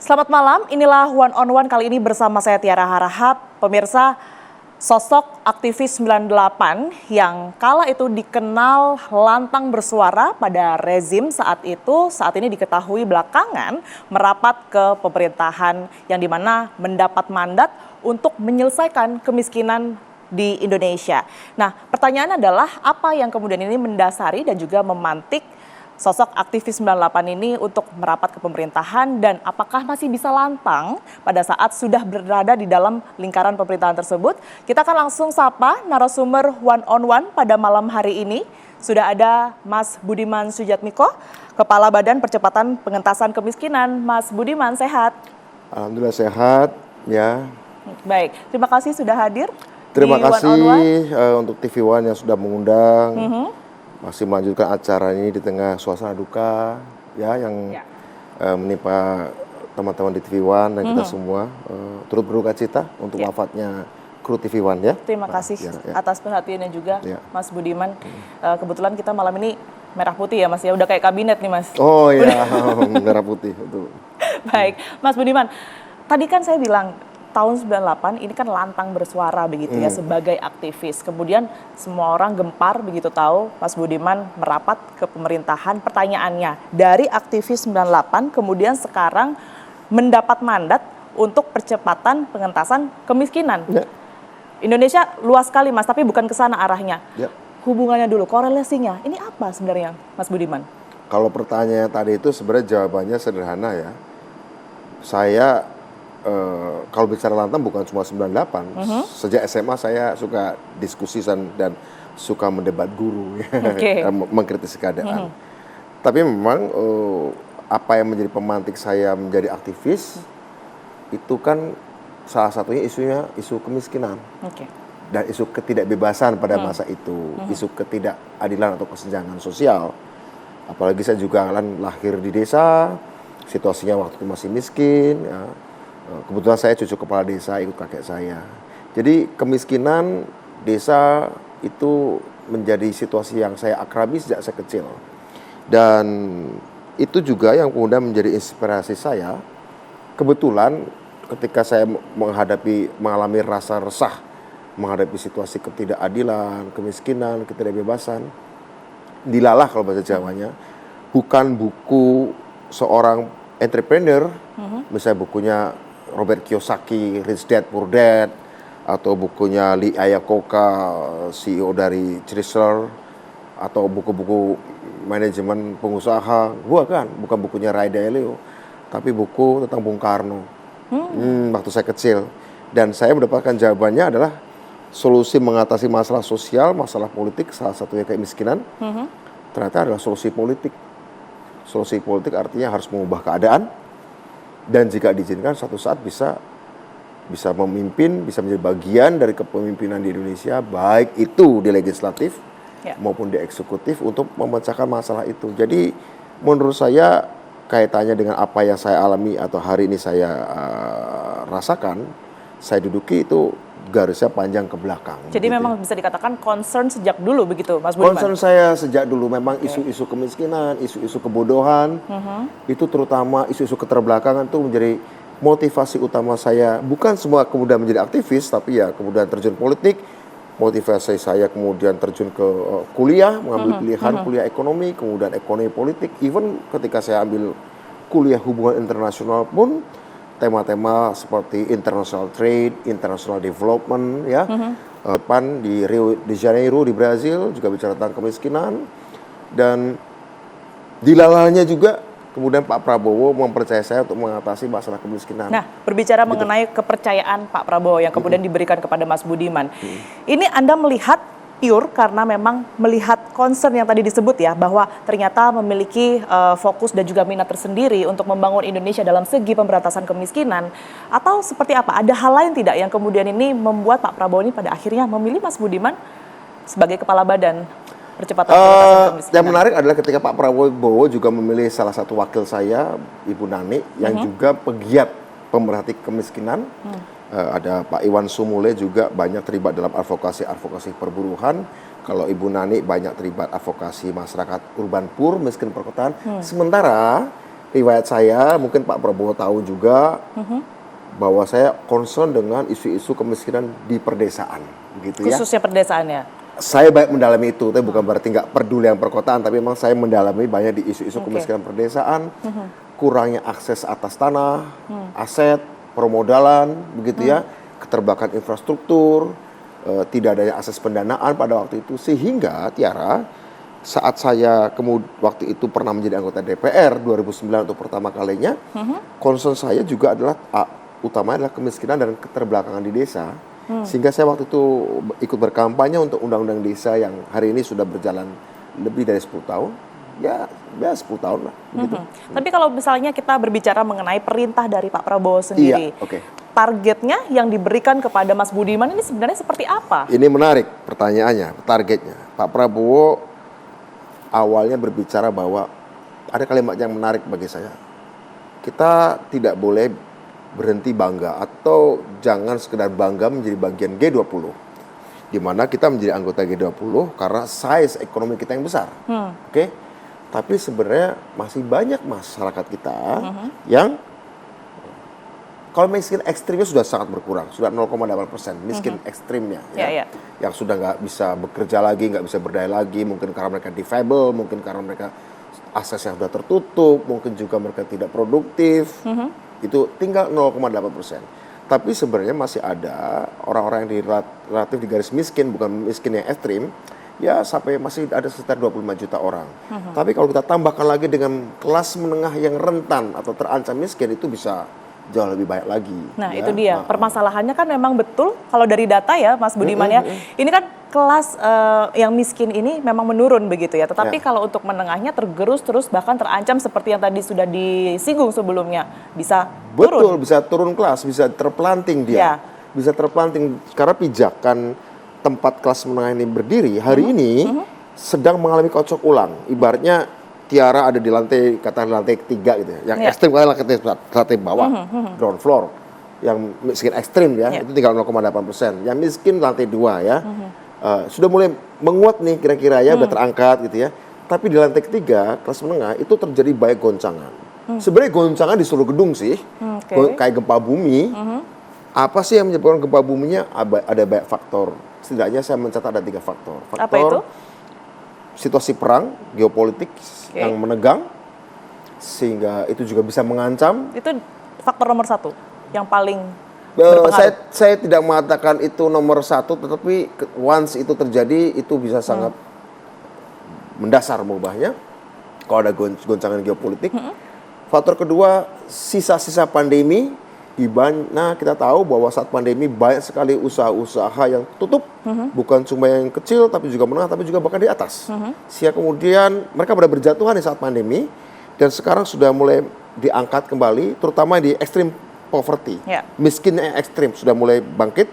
Selamat malam, inilah One on One kali ini bersama saya Tiara Harahap. Pemirsa, sosok aktivis 98 yang kala itu dikenal lantang bersuara pada rezim saat ini diketahui belakangan merapat ke pemerintahan yang dimana mendapat mandat untuk menyelesaikan kemiskinan di Indonesia. Nah, pertanyaan adalah apa yang kemudian ini mendasari dan juga memantik sosok aktivis 98 ini untuk merapat ke pemerintahan dan apakah masih bisa lantang pada saat sudah berada di dalam lingkaran pemerintahan tersebut? Kita akan langsung sapa narasumber One on One pada malam hari ini. Sudah ada Mas Budiman Sujatmiko, Kepala Badan Percepatan Pengentasan Kemiskinan. Mas Budiman, sehat? Alhamdulillah sehat, ya. Baik, terima kasih sudah hadir. Terima kasih untuk TV One yang sudah mengundang. Masih melanjutkan acara ini di tengah suasana duka ya yang menimpa teman-teman di TV One dan kita semua turut berduka cita untuk wafatnya kru TV One ya. Terima kasih atas perhatiannya juga Mas Budiman. Kebetulan kita malam ini merah putih ya Mas ya, udah kayak kabinet nih Mas. Oh iya, merah putih betul. Baik, Mas Budiman. Tadi kan saya bilang tahun 98 ini kan lantang bersuara begitu ya sebagai aktivis. Kemudian semua orang gempar begitu tahu Mas Budiman merapat ke pemerintahan. Pertanyaannya, dari aktivis 98 kemudian sekarang mendapat mandat untuk percepatan pengentasan kemiskinan. Indonesia luas sekali Mas, tapi bukan ke sana arahnya. Hubungannya dulu, korelasinya, ini apa sebenarnya Mas Budiman? Kalau pertanyaan tadi itu sebenarnya jawabannya sederhana ya. Saya kalau bicara lantang bukan cuma 98, sejak SMA saya suka diskusi dan suka mendebat guru, mengkritisi keadaan. Tapi memang apa yang menjadi pemantik saya menjadi aktivis itu kan salah satunya isu kemiskinan dan isu ketidakbebasan pada masa itu, isu ketidakadilan atau kesenjangan sosial. Apalagi saya juga lahir di desa, situasinya waktu itu masih miskin. Ya. Kebetulan saya cucu kepala desa, ikut kakek saya. Jadi kemiskinan desa itu menjadi situasi yang saya akrabi sejak saya kecil. Dan itu juga yang kemudian menjadi inspirasi saya. Kebetulan ketika saya mengalami rasa resah, menghadapi situasi ketidakadilan, kemiskinan, ketidakbebasan, dilalah kalau bahasa Jawanya, bukan buku seorang entrepreneur, misalnya bukunya Robert Kiyosaki, Rich Dad Poor Dad, atau bukunya Lee Iacocca, CEO dari Chrysler, atau buku-buku manajemen pengusaha, bukan bukunya Ray Dalio, tapi buku tentang Bung Karno. Waktu saya kecil, dan saya mendapatkan jawabannya adalah solusi mengatasi masalah sosial, masalah politik, salah satunya kemiskinan, ternyata adalah solusi politik. Solusi politik artinya harus mengubah keadaan. Dan jika diizinkan suatu saat bisa memimpin, bisa menjadi bagian dari kepemimpinan di Indonesia, baik itu di legislatif maupun di eksekutif untuk memecahkan masalah itu. Jadi menurut saya kaitannya dengan apa yang saya alami atau hari ini saya rasakan, saya duduki itu garisnya panjang ke belakang. Jadi gitu. Memang bisa dikatakan concern sejak dulu begitu Mas Budiman? Concern saya sejak dulu memang isu-isu kemiskinan, isu-isu kebodohan, itu terutama isu-isu keterbelakangan itu menjadi motivasi utama saya. Bukan semua kemudian menjadi aktivis, tapi ya kemudian terjun politik, motivasi saya kemudian terjun ke kuliah, mengambil pilihan kuliah ekonomi, kemudian ekonomi politik, even ketika saya ambil kuliah hubungan internasional pun, tema-tema seperti international trade, international development, ya, depan di Rio de Janeiro di Brazil juga bicara tentang kemiskinan, dan dilalanya juga kemudian Pak Prabowo mempercayai saya untuk mengatasi masalah kemiskinan. Nah, berbicara mengenai kepercayaan Pak Prabowo yang kemudian diberikan kepada Mas Budiman, ini Anda melihat pure karena memang melihat concern yang tadi disebut ya, bahwa ternyata memiliki fokus dan juga minat tersendiri untuk membangun Indonesia dalam segi pemberantasan kemiskinan, atau seperti apa? Ada hal lain tidak yang kemudian ini membuat Pak Prabowo ini pada akhirnya memilih Mas Budiman sebagai kepala badan percepatan pemberantasan kemiskinan? Yang menarik adalah ketika Pak Prabowo juga memilih salah satu wakil saya, Ibu Nani, yang juga pegiat pemerhati kemiskinan. Ada Pak Iwan Sumule juga banyak terlibat dalam advokasi perburuhan. Kalau Ibu Nani banyak terlibat advokasi masyarakat urban poor, miskin perkotaan. Sementara riwayat saya, mungkin Pak Prabowo tahu juga bahwa saya concern dengan isu-isu kemiskinan di perdesaan, gitu ya. Khususnya pedesaan ya? Saya banyak mendalami itu, tapi bukan berarti nggak peduli yang perkotaan, tapi memang saya mendalami banyak di isu-isu kemiskinan perdesaan, kurangnya akses atas tanah, aset, permodalan, begitu ya, keterbelakangan infrastruktur, tidak adanya akses pendanaan pada waktu itu, sehingga Tiara, saat saya waktu itu pernah menjadi anggota DPR 2009 untuk pertama kalinya, concern saya juga adalah utamanya adalah kemiskinan dan keterbelakangan di desa. Sehingga saya waktu itu ikut berkampanye untuk undang-undang desa yang hari ini sudah berjalan lebih dari 10 tahun. Ya 10 tahun lah. Gitu. Tapi kalau misalnya kita berbicara mengenai perintah dari Pak Prabowo sendiri, targetnya yang diberikan kepada Mas Budiman ini sebenarnya seperti apa? Ini menarik pertanyaannya, targetnya. Pak Prabowo awalnya berbicara bahwa ada kalimat yang menarik bagi saya. Kita tidak boleh berhenti bangga atau jangan sekedar bangga menjadi bagian G20, di mana kita menjadi anggota G20 karena size ekonomi kita yang besar, oke? Tapi sebenarnya masih banyak masyarakat kita yang kalau miskin ekstrimnya sudah sangat berkurang, sudah 0,8% miskin ekstrimnya, yang sudah nggak bisa bekerja lagi, nggak bisa berdaya lagi, mungkin karena mereka difabel, mungkin karena mereka aksesnya sudah tertutup, mungkin juga mereka tidak produktif. Itu tinggal 0,8%. Tapi sebenarnya masih ada orang-orang yang relatif di garis miskin, bukan miskin yang ekstrim, ya sampai masih ada sekitar 25 juta orang. Tapi kalau kita tambahkan lagi dengan kelas menengah yang rentan atau terancam miskin, itu bisa jauh lebih baik lagi. Nah itu dia, permasalahannya kan memang betul kalau dari data ya Mas Budiman ya, ini kan kelas yang miskin ini memang menurun begitu ya, tetapi kalau untuk menengahnya tergerus terus bahkan terancam seperti yang tadi sudah disinggung sebelumnya, bisa turun. Betul, bisa turun kelas, bisa terpelanting dia. Bisa terpelanting karena pijakan tempat kelas menengah ini berdiri hari ini sedang mengalami kocok ulang. Ibaratnya Tiara ada di lantai, katakan lantai 3 gitu ya. Yang ekstrim adalah lantai bawah, ground floor. Yang miskin ekstrim ya, itu tinggal 0,8%. Yang miskin lantai 2 ya. Sudah mulai menguat nih kira-kira ya, udah terangkat gitu ya. Tapi di lantai 3, kelas menengah, itu terjadi banyak goncangan. Sebenarnya goncangan di seluruh gedung sih, kayak gempa bumi. Apa sih yang menyebabkan gempa buminya? Ada banyak faktor. Setidaknya saya mencatat ada 3 faktor. Apa itu? Situasi perang, geopolitik yang menegang, sehingga itu juga bisa mengancam. Itu faktor nomor 1 yang paling berpengaruh. Saya tidak mengatakan itu nomor 1, tetapi once itu terjadi, itu bisa sangat mendasar mengubahnya. Kalau ada goncangan geopolitik. Faktor kedua, sisa-sisa pandemi, di mana kita tahu bahwa saat pandemi banyak sekali usaha-usaha yang tutup, bukan cuma yang kecil tapi juga menengah, tapi juga bahkan di atas. Sehingga kemudian mereka pada berjatuhan di saat pandemi, dan sekarang sudah mulai diangkat kembali, terutama di extreme poverty, miskinnya yang ekstrim sudah mulai bangkit.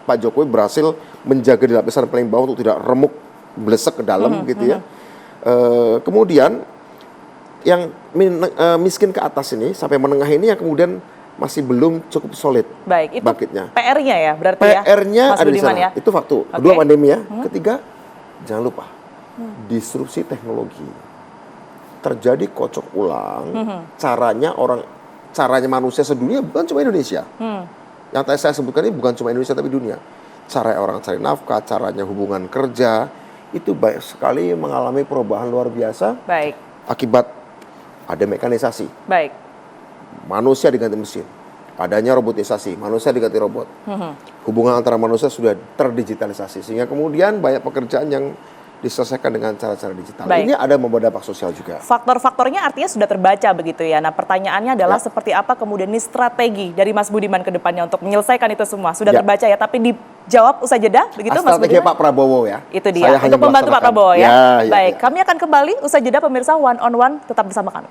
Pak Jokowi berhasil menjaga di lapisan paling bawah untuk tidak remuk blesek ke dalam gitu ya. Kemudian yang miskin ke atas ini sampai menengah ini yang kemudian masih belum cukup solid. Baik, itu bangkitnya. PR-nya ya berarti PR-nya ya, Mas ada di Budiman sana. ya? Itu faktor. Kedua pandemi ya. Ketiga, jangan lupa disrupsi teknologi. Terjadi kocok ulang. Caranya manusia sedunia bukan cuma Indonesia. Yang tadi saya sebutkan ini bukan cuma Indonesia tapi dunia. Cara orang cari nafkah, caranya hubungan kerja, itu banyak sekali mengalami perubahan luar biasa. Baik. Akibat ada mekanisasi. Baik. Manusia diganti mesin, adanya robotisasi, manusia diganti robot. Hubungan antara manusia sudah terdigitalisasi, sehingga kemudian banyak pekerjaan yang diselesaikan dengan cara-cara digital. Baik. Ini ada membawa dampak sosial juga. Faktor-faktornya artinya sudah terbaca begitu ya. Nah pertanyaannya adalah seperti apa kemudian ini strategi dari Mas Budiman ke depannya untuk menyelesaikan itu semua. Sudah terbaca ya, tapi dijawab usai jeda begitu Mas Budiman? Strategi Pak Prabowo ya. Itu dia, untuk membantu Pak Prabowo ya. Baik, kami akan kembali usai jeda pemirsa One on One, tetap bersama kami.